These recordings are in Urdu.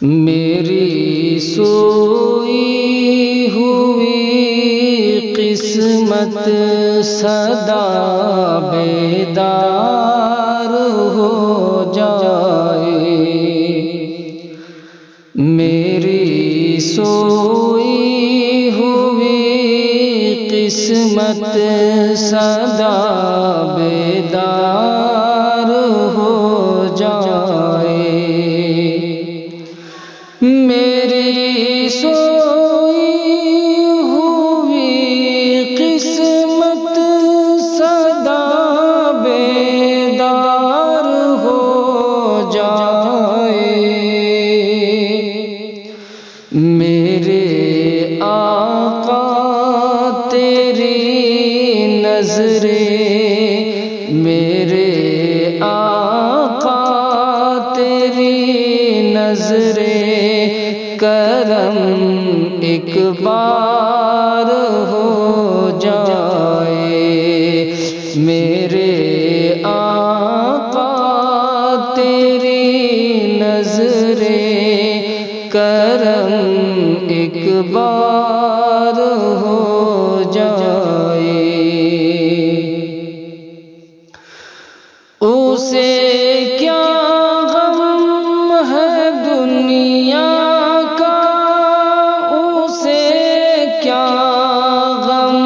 میری سوئی ہوئی قسمت صدا بیدار ہو جائے، میری سوئی ہوئی قسمت صدا بیدار ہو جائے، میری سوئی ہوئی قسمت صدا بیدار ہو جائے، میرے آقا تیری نظریں، میرے آقا تیری نظریں کرم ایک بار ہو جائے، میرے آقا تیری نظریں کرم ایک بار ہو جائے، اسے کیا غم ہے دنیا کا، اسے کیا غم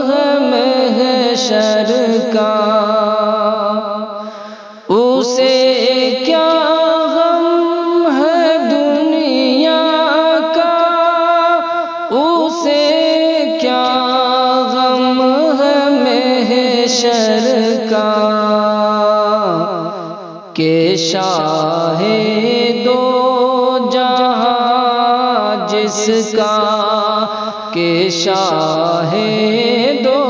ہے محشر کا، اسے کیا غم ہے دنیا کا، اسے کیا غم ہے محشر کا، کہ شاہ دو جہاں جس کا، کہ شاہ دو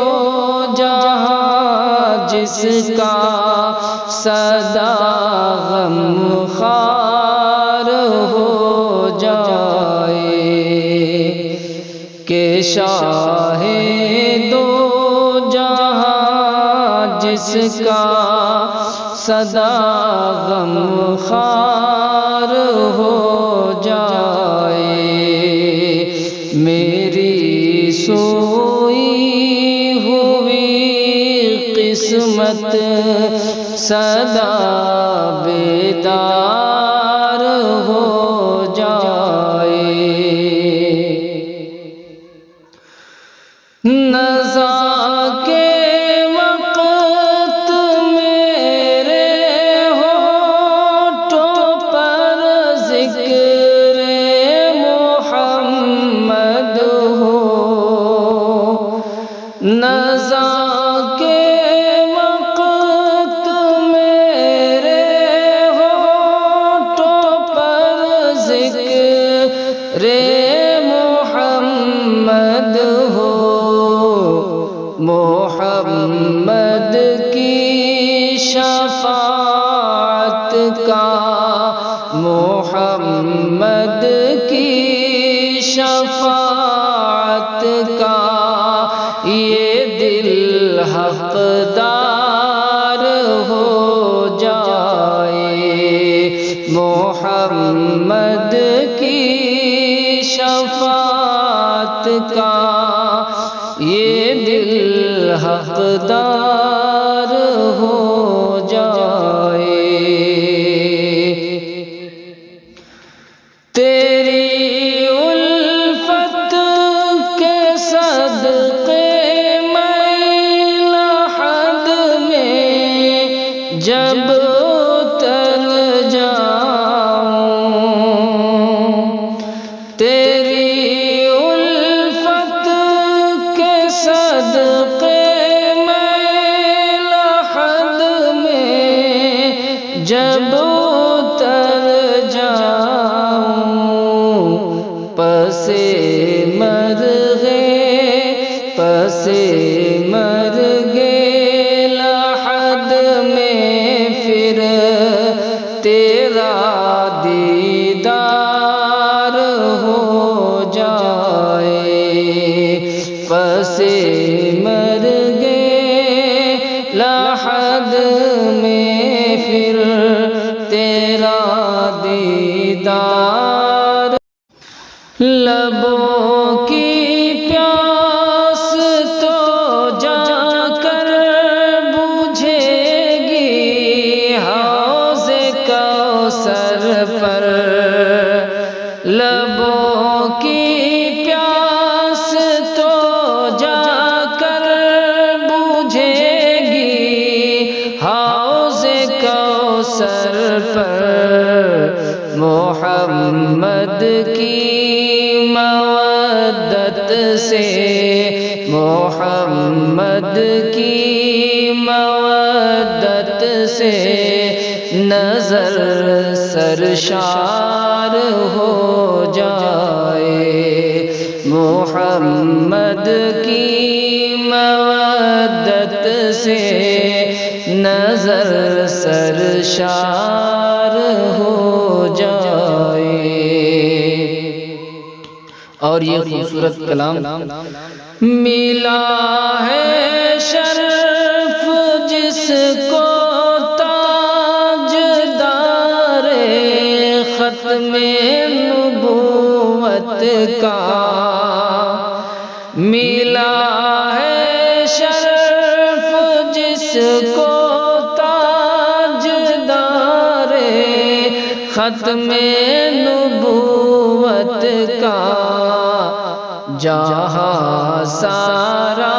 جہاں جس کا سدا غم خوار ہو جائے، کہ شاہ دو جہاں جس کا سدا غم خوار ہو جائے، میری سوئی ہوئی قسمت صدا بیدار ہو جائے، نزا کے نزا کے وقت میرے ہونٹوں پر ذکر محمد ہو، محمد کی شفاعت کا، محمد کی شفاعت کا یہ دل حقدار ہو جائے، محمد کی شفاعت کا یہ دل حقدار ہو جائے، تیری الفت کے صدقے جب اتر جاؤں، تیری الفت کے صدقے میں لحد میں جب اتر جاؤں، پسے مرغے پسے مرغے پھر تیرا دیدار ہو جائے، پسے مرغے لحد میں پھر تیرا دیدار لبوں کی پیاس تو جا کر بجھے گی حوض کوثر پر، لبوں کی پیاس تو جا کر بجھے گی حوض کوثر پر، محمد کی مودت سے، محمد کی مودت سے نظر سرشار ہو جائے، محمد کی مودت سے نظر سرشار ہو جائے۔ اور یہ خوبصورت کلام ملا ہے شرف جس کو تاجدار ختم نبوت کا، ملا ہے شرف جس کو تاجدار ختم نبوت کا، جہاں سارا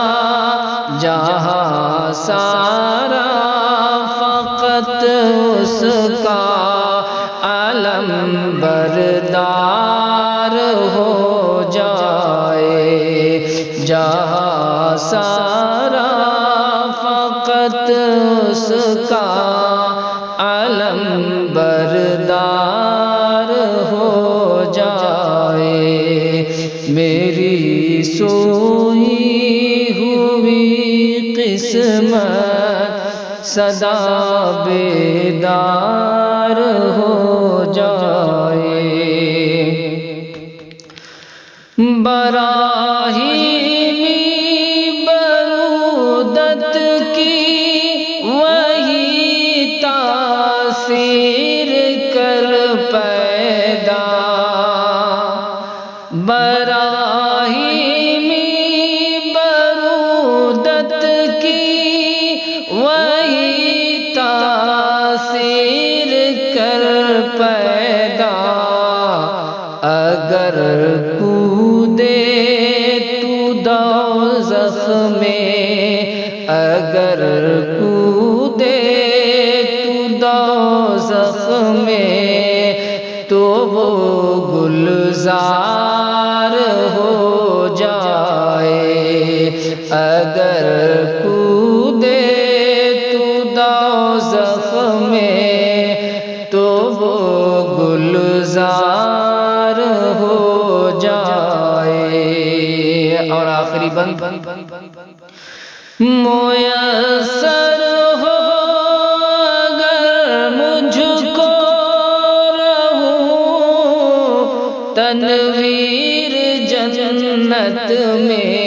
فقط اس کا علم بردار ہو جائے، جہاں سارا فقط اس کا علم بردار ہو جائے۔ میری سوئی ہوئی قسمت سدا بیدار ہو جائے، براہیمی برودت کی وہی تاثیر کر پیدا، براہیمی برودت کی وہی تاثیر کر پیدا، اگر کودے تو دوزخ میں، اگر کودے تو دوزخ میں تو وہ گلزار ہو جائے، اگر کودے تو دوزخ میں تو وہ گلزار ہو جائے۔ اور آخری بند میسر ہو اگر مجھ کو رہوں تنویر جنت میں،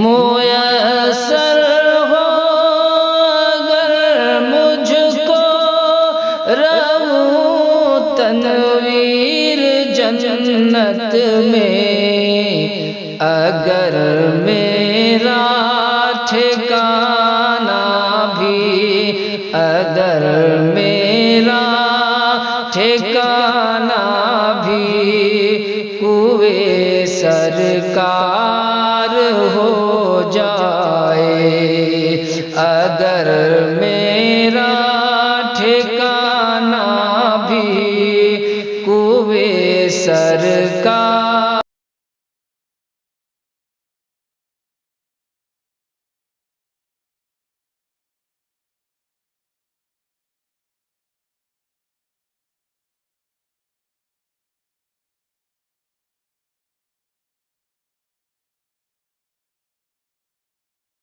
میسر ہو اگر مجھ کو رہوں تنویر جنت میں، اگر میرا ٹھکانہ بھی، اگر میرا ٹھکانہ بھی کوئے سرکار ہو جائے، اگر میرا ٹھکانہ بھی کوئے سرکار